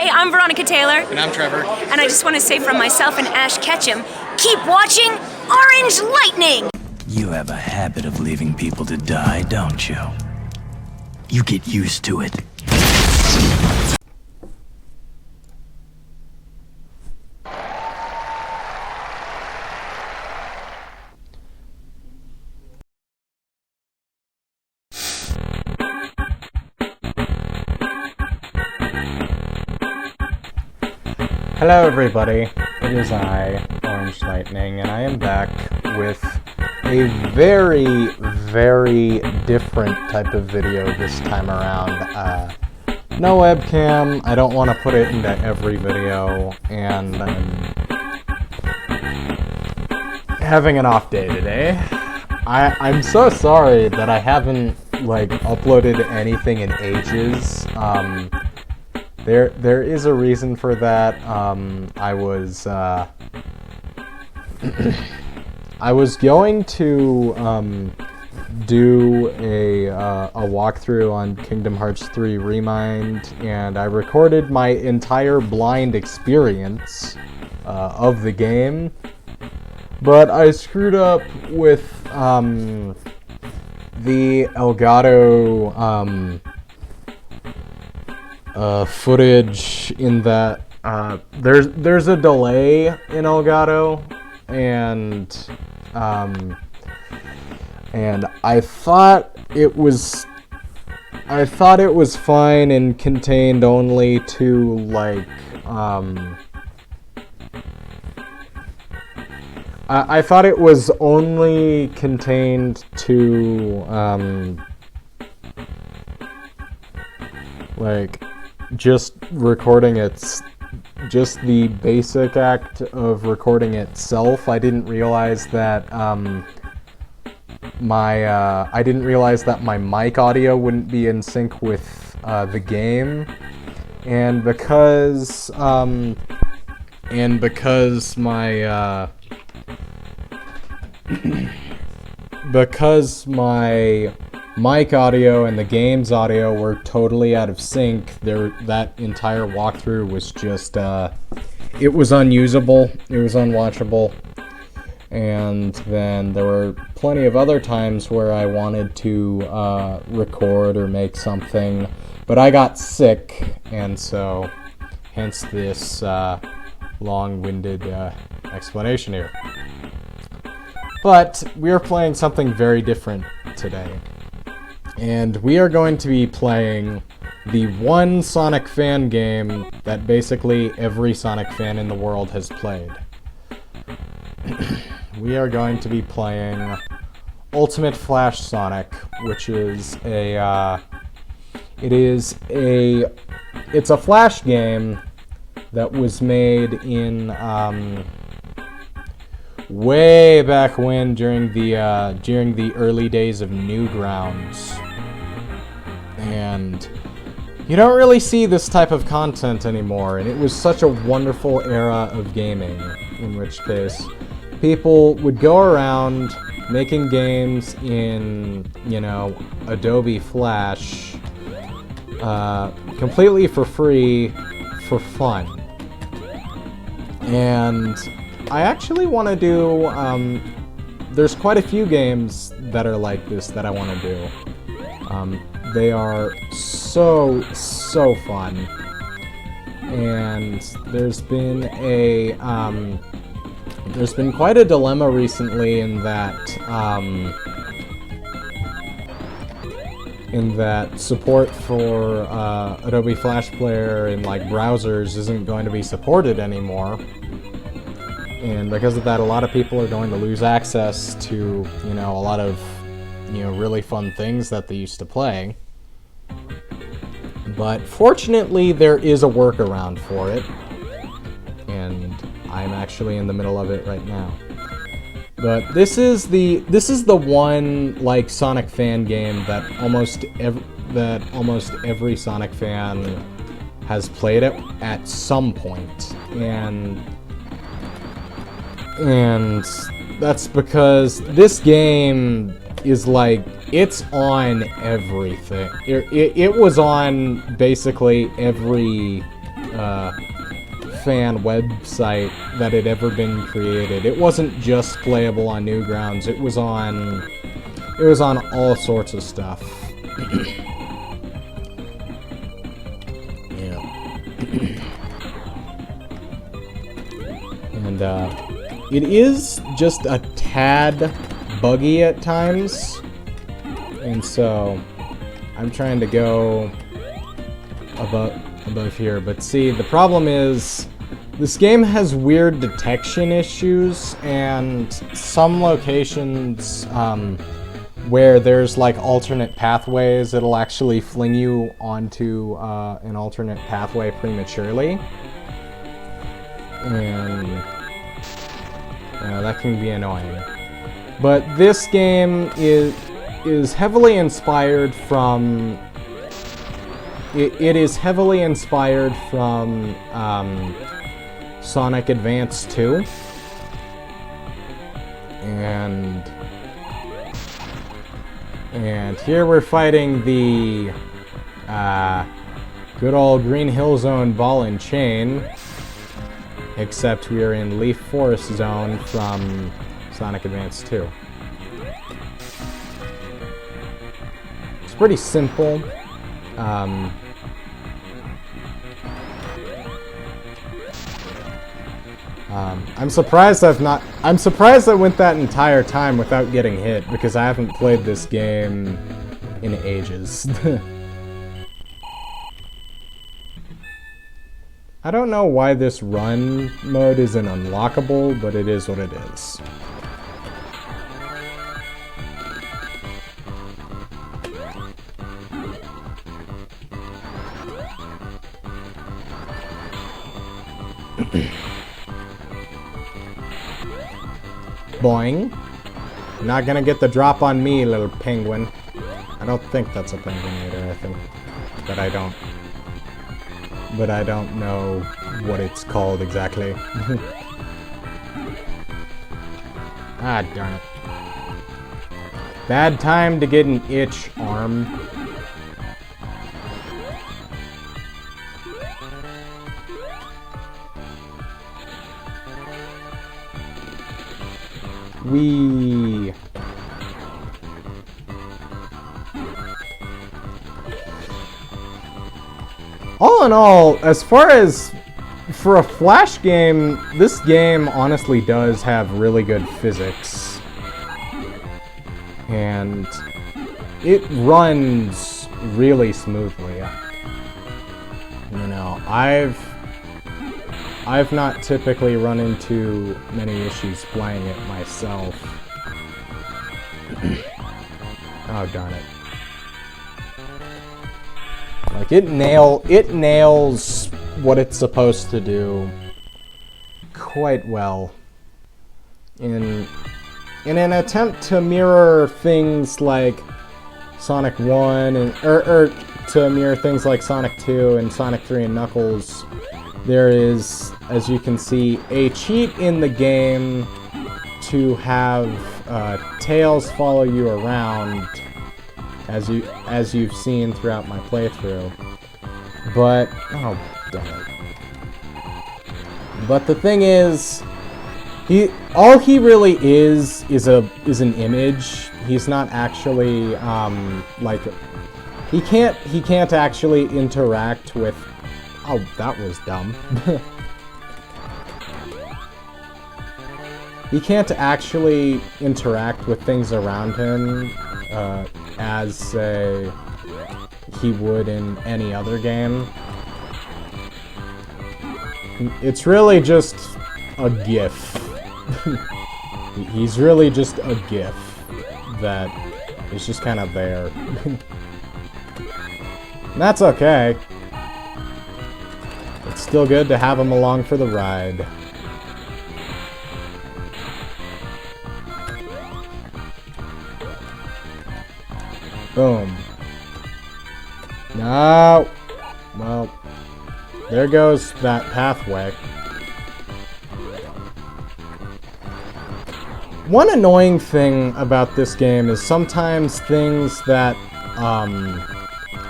Hey, I'm Veronica Taylor. And I'm Trevor. And I just want to say from myself and Ash Ketchum, keep watching Orange Lightning! You have a habit of leaving people to die, don't you? You get used to it. Hello everybody, it is I, Orange Lightning, and I am back with a very, very different type of video this time around. No webcam, I don't want to put it into every video, and I'm having an off day today. I'm so sorry that I haven't, uploaded anything in ages. There is a reason for that. I was going to do a walkthrough on Kingdom Hearts 3 Remind, and I recorded my entire blind experience of the game, but I screwed up with the Elgato footage in that there's a delay in Elgato, and I thought it was fine and contained only to I thought it was only contained to just recording just the basic act of recording itself. I didn't realize that my mic audio wouldn't be in sync with the game, and because my mic audio and the game's audio were totally out of sync, that entire walkthrough was just, it was unusable, it was unwatchable. And then there were plenty of other times where I wanted to record or make something, but I got sick, and so hence this long-winded explanation here. But we are playing something very different today. And we are going to be playing the one Sonic fan game that basically every Sonic fan in the world has played. We are going to be playing Ultimate Flash Sonic, which is it's a Flash game that was made in way back when, during the early days of Newgrounds. And you don't really see this type of content anymore, and it was such a wonderful era of gaming, in which case people would go around making games in, Adobe Flash, completely for free, for fun. And I actually want to do, there's quite a few games that are like this that I want to do. They are so fun. And there's been quite a dilemma recently in that support for Adobe Flash Player in browsers isn't going to be supported anymore. And because of that, a lot of people are going to lose access to, a lot of, really fun things that they used to play. But fortunately, there is a workaround for it. And I'm actually in the middle of it right now. But this is the one, Sonic fan game that almost every Sonic fan has played it at some point. And that's because this game is it's on everything. It was on basically every fan website that had ever been created. It wasn't just playable on Newgrounds. It was on all sorts of stuff. Yeah. And it is just a tad buggy at times. And so I'm trying to go above here, but see, the problem is this game has weird detection issues, and some locations where there's like alternate pathways, it'll actually fling you onto an alternate pathway prematurely, and that can be annoying. But this game is heavily inspired from It is heavily inspired from Sonic Advance 2, and here we're fighting the good old Green Hill Zone Ball and Chain, except we are in Leaf Forest Zone from Sonic Advance 2. It's pretty simple. I'm surprised I went that entire time without getting hit, because I haven't played this game in ages. I don't know why this run mode isn't unlockable, but it is what it is. Boing. You're not gonna get the drop on me, little penguin. I don't think that's a penguin either, I think. But I don't know what it's called exactly. Ah, darn it. Bad time to get an itch, arm. Whee! All in all, as far as for a Flash game, this game honestly does have really good physics. And it runs really smoothly. You know, I've not typically run into many issues playing it myself. Oh, darn it. Like, it nails what it's supposed to do quite well. In an attempt to mirror things like Sonic 1 and or to mirror things like Sonic 2 and Sonic 3 and Knuckles, there is, as you can see, a cheat in the game to have Tails follow you around, as you've seen throughout my playthrough. But oh, damn it! But the thing is, all he really is an image. He's not actually like he can't actually interact with. Oh, that was dumb. He can't actually interact with things around him as, say, he would in any other game. It's really just a GIF. He's really just a GIF that is just kind of there. And that's okay. It's still good to have him along for the ride. Boom. No. Well, there goes that pathway. One annoying thing about this game is sometimes things that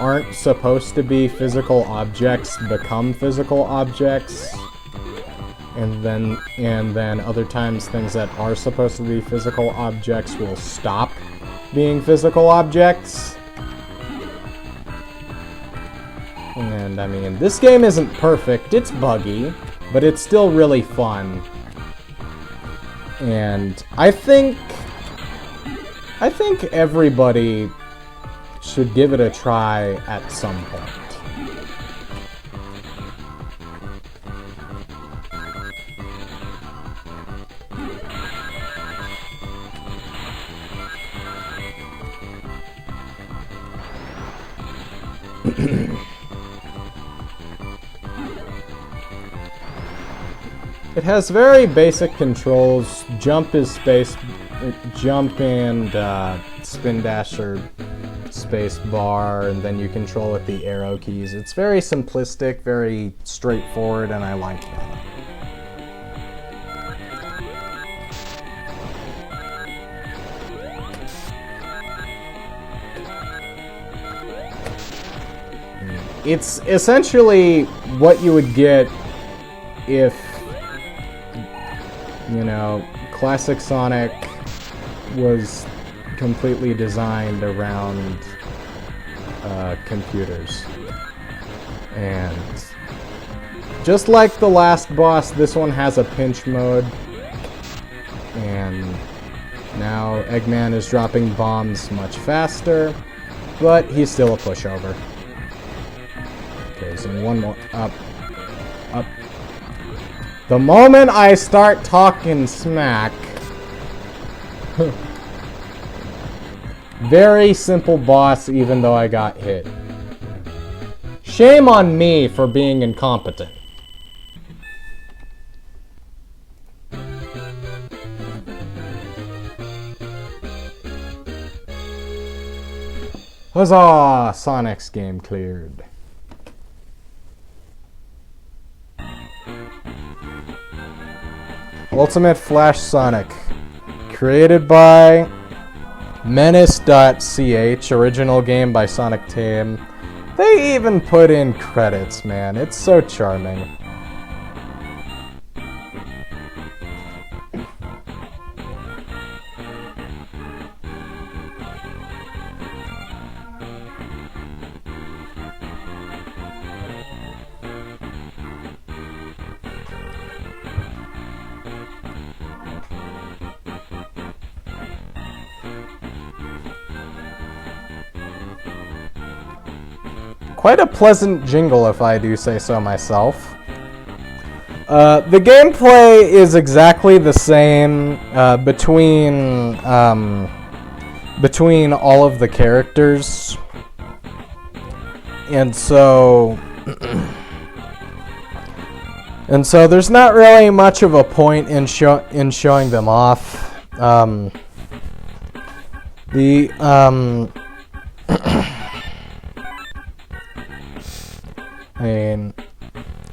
aren't supposed to be physical objects become physical objects. And then other times things that are supposed to be physical objects will stop being physical objects. And I mean, this game isn't perfect, it's buggy, but it's still really fun. And I think everybody should give it a try at some point. It has very basic controls. Jump is space, jump and spin dash or space bar, and then you control with the arrow keys. It's very simplistic, very straightforward, and I like that. It's essentially what you would get if, you know, classic Sonic was completely designed around computers. And just like the last boss, this one has a pinch mode. And now Eggman is dropping bombs much faster, but he's still a pushover. Okay, so one more. Up. Up. The moment I start talking smack... Very simple boss, even though I got hit. Shame on me for being incompetent. Huzzah! Sonic's game cleared. Ultimate Flash Sonic. Created by Menace.ch, original game by Sonic Team. They even put in credits, man. It's so charming. Quite a pleasant jingle, if I do say so myself. The gameplay is exactly the same between all of the characters, and so there's not really much of a point in showing them off. I mean,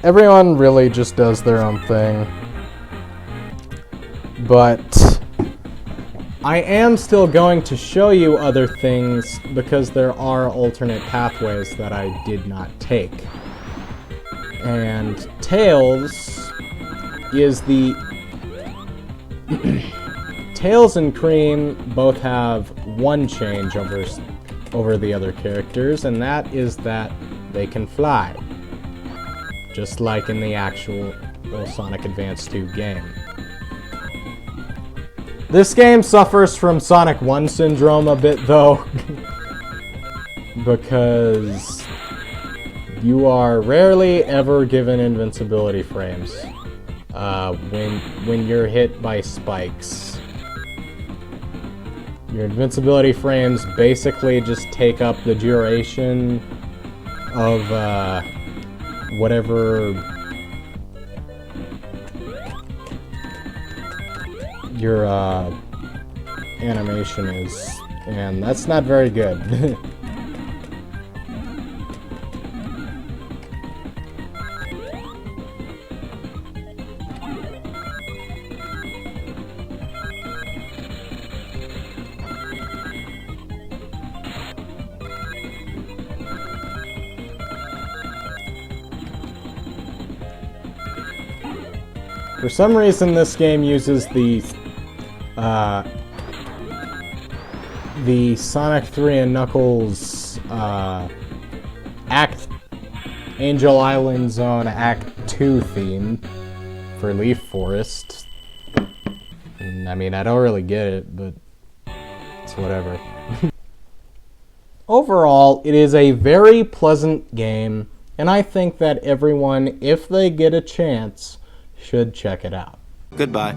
everyone really just does their own thing. But I am still going to show you other things because there are alternate pathways that I did not take. And Tails is the... Tails and Cream both have one change over the other characters, and that is that they can fly. Just like in the actual Sonic Advance 2 game. This game suffers from Sonic 1 syndrome a bit, though, because you are rarely ever given invincibility frames when you're hit by spikes. Your invincibility frames basically just take up the duration of whatever your animation is, and that's not very good. For some reason, this game uses the Sonic 3 and Knuckles Angel Island Zone Act 2 theme for Leaf Forest. And, I mean, I don't really get it, but it's whatever. Overall, it is a very pleasant game, and I think that everyone, if they get a chance, should check it out. Goodbye.